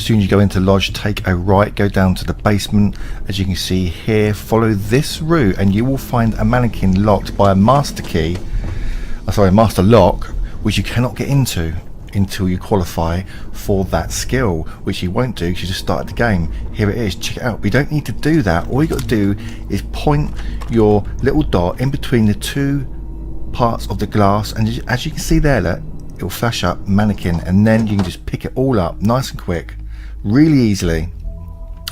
soon as you go into lodge, take a right, go down to the basement. As you can see here, follow this route and you will find a mannequin locked by a master key, master lock, which you cannot get into until you qualify for that skill, which you won't do because you just started the game. Here it is, check it out. We don't need to do that. All you got to do is point your little dot in between the two parts of the glass, and as you can see there, look, it will flash up mannequin, and then you can just pick it all up nice and quick, really easily,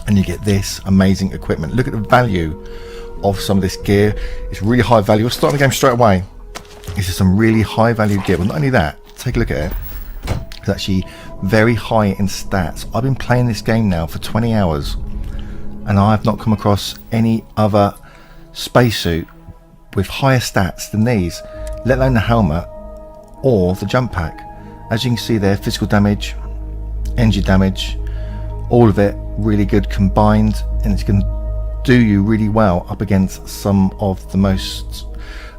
and you get this amazing equipment. Look at the value of some of this gear. It's really high value. We'll start the game straight away. This is some really high value gear, but not only that, take a look at it. It's actually very high in stats. I've been playing this game now for 20 hours and I have not come across any other spacesuit with higher stats than these, let alone the helmet or the jump pack. As you can see there, physical damage, energy damage, all of it really good combined, and it's going to do you really well up against some of the most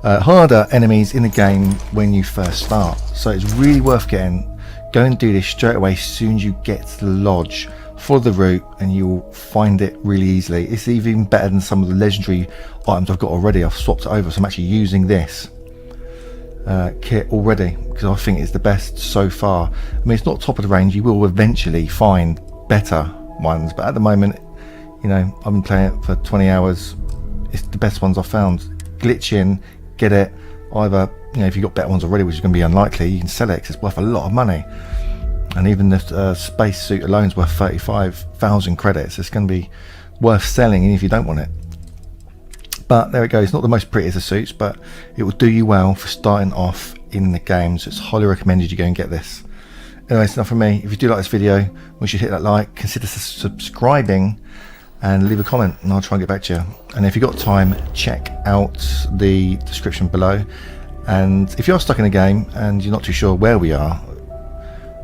harder enemies in the game when you first start. So it's really worth getting. Go and do this straight away as soon as you get to the lodge. Follow the route and you'll find it really easily. It's even better than some of the legendary items I've got already. I've swapped it over, so I'm actually using this kit already because I think it's the best so far. I mean, it's not top of the range. You will eventually find better ones, but at the moment, you know, I've been playing it for 20 hours. It's the best ones I've found. Glitch in, get it. Either, you know, if you've got better ones already, which is going to be unlikely, you can sell it because it's worth a lot of money. And even the space suit alone is worth 35,000 credits. It's going to be worth selling even if you don't want it. But there it goes. It's not the most prettiest of suits, but it will do you well for starting off in the game. So it's highly recommended you go and get this. Anyway, it's enough from me. If you do like this video, we should hit that like, consider subscribing, and leave a comment, and I'll try and get back to you. And if you've got time, check out the description below. And if you're stuck in a game and you're not too sure where we are,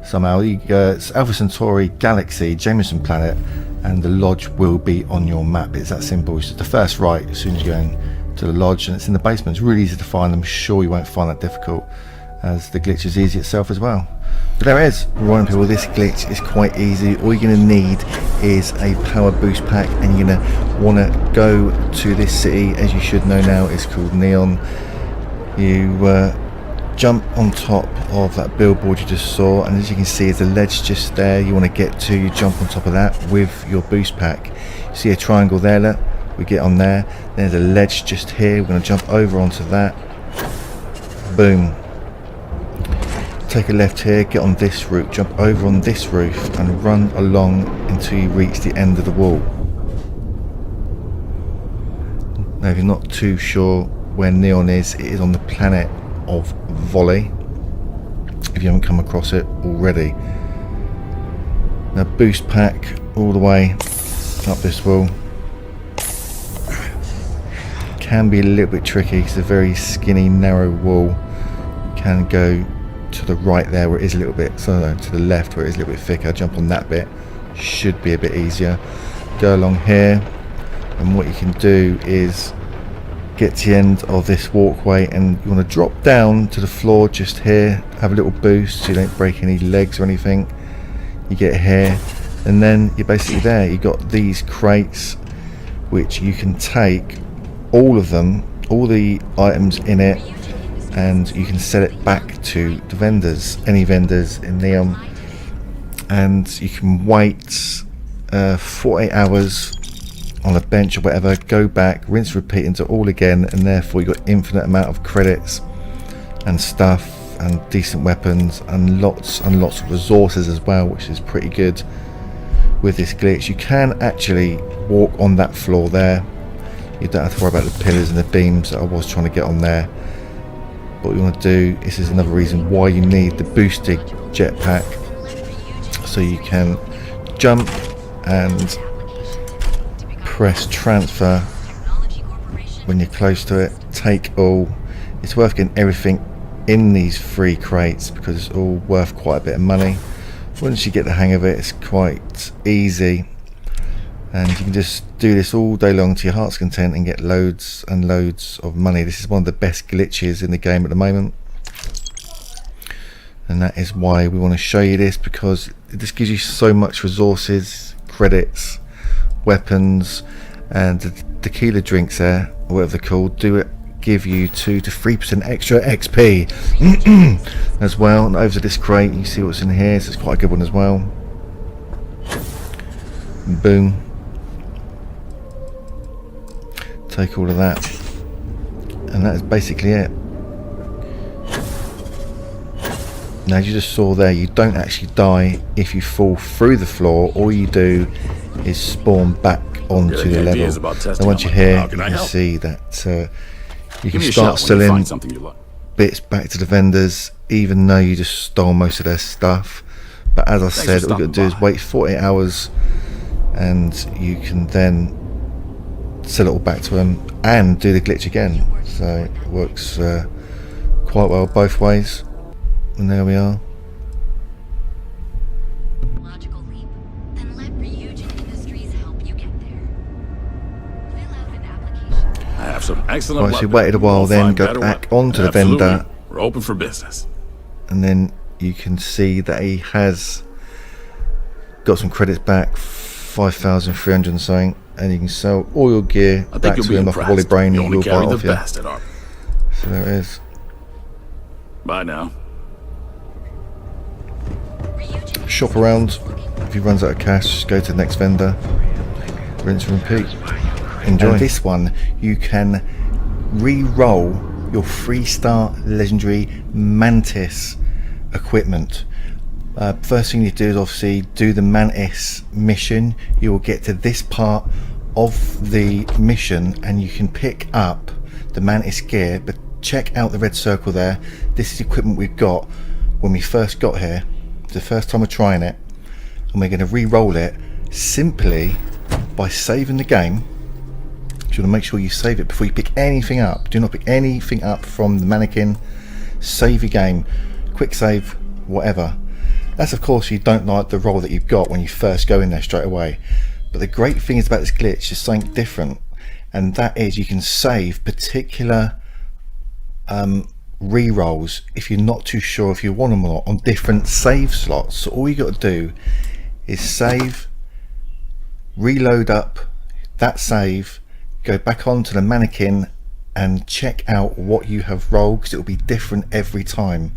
somehow it's Alpha Centauri Galaxy, Jameson Planet, and the lodge will be on your map. It's that simple. It's the first right as soon as you're going to the lodge, and it's in the basement. It's really easy to find. I'm sure you won't find that difficult, as the glitch is easy itself as well. But there it is. Reminding people, this glitch is quite easy. All you're going to need is a power boost pack, and you're going to want to go to this city, as you should know now. It's called Neon. You jump on top of that billboard you just saw, and as you can see, there's a ledge just there you want to get to. You jump on top of that with your boost pack. You see a triangle there, look, we get on there. There's a ledge just here. We're going to jump over onto that. Boom. Take a left here, get on this route, jump over on this roof, and run along until you reach the end of the wall. Now, if you're not too sure where Neon is, it is on the planet of Volley, if you haven't come across it already. Now, boost pack all the way up this wall. Can be a little bit tricky because it's a very skinny, narrow wall. You can go to the right there where it is a little bit, so no, to the left where it is a little bit thicker. Jump on that bit, should be a bit easier. Go along here, and what you can do is get to the end of this walkway, and you want to drop down to the floor just here, have a little boost so you don't break any legs or anything. You get here, and then you're basically there. You got these crates which you can take, all of them, all the items in it, and you can sell it back to the vendors, any vendors in Neon, and you can wait 48 hours on a bench or whatever, go back, rinse, repeat into all again, and therefore you've got infinite amount of credits and stuff and decent weapons and lots of resources as well, which is pretty good with this glitch. You can actually walk on that floor there. You don't have to worry about the pillars and the beams that I was trying to get on there. But what you want to do, this is another reason why you need the boosted jetpack, so you can jump and press transfer when you're close to it. Take all. It's worth getting everything in these free crates because it's all worth quite a bit of money. Once you get the hang of it, it's quite easy, and you can just do this all day long to your heart's content and get loads and loads of money. This is one of the best glitches in the game at the moment. and that is why we want to show you this, because it just gives you so much resources, credits, weapons, and the tequila drinks there, or whatever they're called, do it give you 2 to 3% extra XP as well. And over to this crate, you see what's in here, so it's quite a good one as well. Boom. Take all of that, and that is basically it. Now, as you just saw there, you don't actually die if you fall through the floor. All you do is spawn back onto the level. And once you're here, you can see that you can start selling bits back to the vendors, even though you just stole most of their stuff. But as I said, all you've got to do is wait 48 hours, and you can then sell it all back to them and do the glitch again. So it works quite well both ways. And there we are. Logical leap. Then let Ryujin Industries help you get there. Fill out an application. I have some excellent Right, so you waited a while, then go back onto the vendor. We're open for business. And then you can see that he has got some credits back, 5,300 and something, and you can sell all your gear back to him like a volley brain, and he'll buy it off you. So there it is. Bye now. Shop around. If he runs out of cash, just go to the next vendor, rinse and repeat. Enjoy. And this one, you can re-roll your 3-star legendary Mantis equipment. First thing you do is obviously do the Mantis mission. You will get to this part of the mission and you can pick up the Mantis gear, but check out the red circle there. This is the equipment we've got when we first got here. The first time we're trying it, and we're going to re-roll it simply by saving the game. So you want to make sure you save it before you pick anything up. Do not pick anything up from the mannequin. Save your game, quick save, whatever. That's of course you don't like the roll that you've got when you first go in there straight away. But the great thing is about this glitch is something different, and that is you can save particular re-rolls if you're not too sure if you want them or not on different save slots. So all you got to do is save, reload up that save, go back onto the mannequin and check out what you have rolled, because it will be different every time.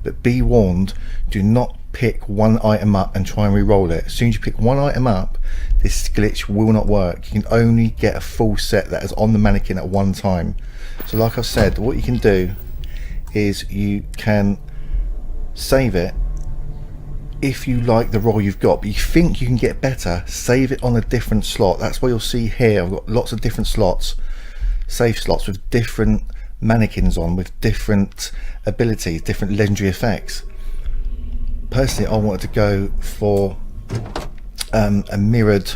But be warned, do not pick one item up and try and re-roll it. As soon as you pick one item up, this glitch will not work. You can only get a full set that is on the mannequin at one time. So like I've said, what you can do is you can save it if you like the roll you've got, but you think you can get better, save it on a different slot. That's why you'll see here I've got lots of different slots, save slots with different mannequins on, with different abilities, different legendary effects. Personally, I wanted to go for a mirrored,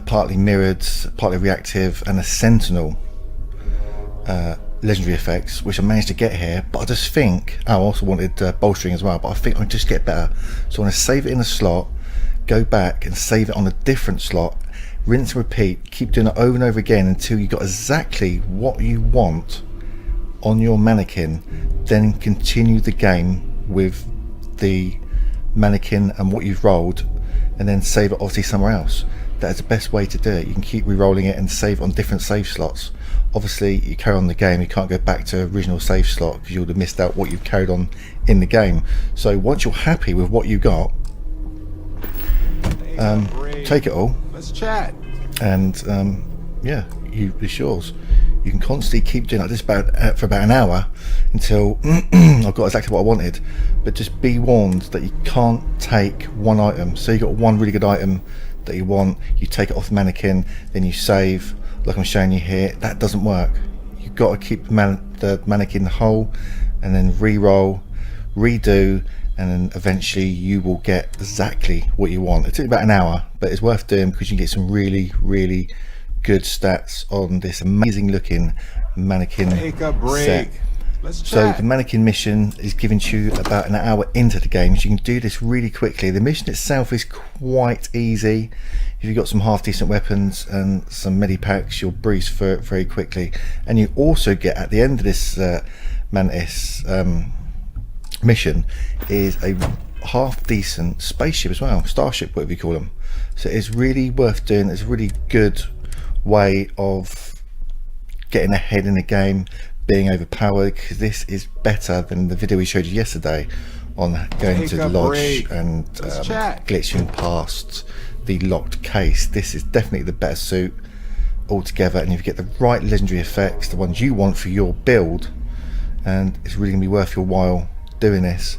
partly mirrored, partly reactive, and a sentinel legendary effects, which I managed to get here. But I just think I also wanted bolstering as well, but I think I'll just get better. So I want to save it in a slot, go back and save it on a different slot, rinse and repeat, keep doing it over and over again until you got exactly what you want on your mannequin. Then continue the game with the mannequin and what you've rolled, and then save it obviously somewhere else. That is the best way to do it. You can keep re-rolling it and save on different save slots. Obviously you carry on the game, you can't go back to original save slot because you would have missed out what you've carried on in the game. So once you're happy with what you got, take it all. Let's chat. And yeah, it's yours. You can constantly keep doing like this for about an hour until I've got exactly what I wanted. But just be warned that you can't take one item. So you got one really good item that you want, you take it off the mannequin, then you save like I'm showing you here. That doesn't work. You've got to keep the mannequin whole, and then re-roll, redo, and then eventually you will get exactly what you want. It took about an hour, but it's worth doing because you can get some really good stats on this amazing looking mannequin set. So the mannequin mission is given to you about an hour into the game, so you can do this really quickly. The mission itself is quite easy. If you've got some half decent weapons and some medipacks, you'll breeze through it very quickly. And you also get at the end of this Mantis mission is a half decent spaceship as well, starship, whatever you call them. So it's really worth doing. It's a really good way of getting ahead in the game, being overpowered, because this is better than the video we showed you yesterday on going to the lodge and glitching past the locked case. This is definitely the better suit altogether, and if you get the right legendary effects, the ones you want for your build, and it's really gonna be worth your while doing this.